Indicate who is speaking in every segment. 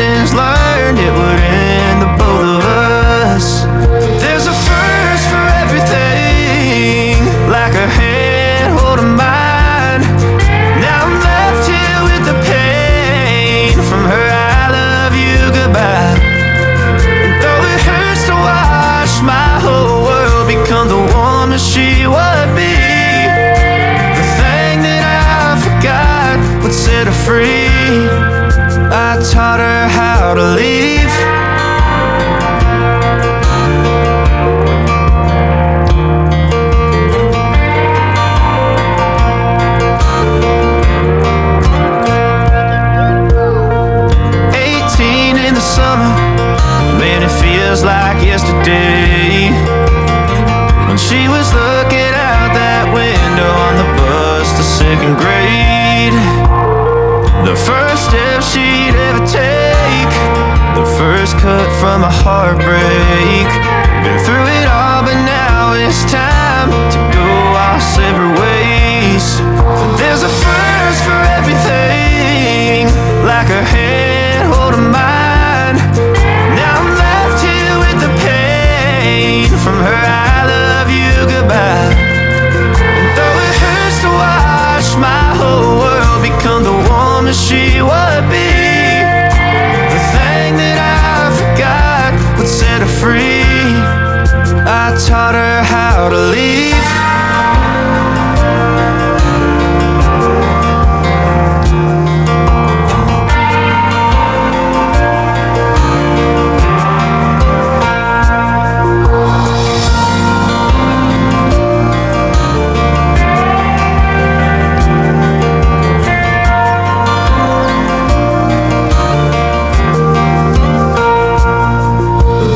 Speaker 1: lessons learned, it would end the both of us. There's a first for everything, like her hand holding mine. Now I'm left here with the pain from her I love you goodbye. And though it hurts to watch my whole world become the woman she would be, the thing that I forgot would set her free. I taught her how to leave. 18 in the summer, man, it feels like yesterday, when she was looking out that window on the bus to second grade. The first step she'd ever take, the first cut from a heartbreak. Been through it all, but now it's time to go our separate ways. But there's a first for everything, like her hand holding mine. Now I'm left here with the pain from her I love you goodbye. And though it hurts to watch my whole world become the woman she would be, the thing that I forgot would set her free. I taught her how to leave.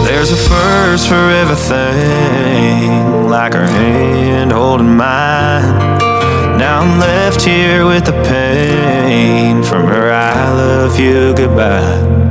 Speaker 1: There's a first for everything, like her hand holding mine. Now I'm left here with the pain from her I love you goodbye.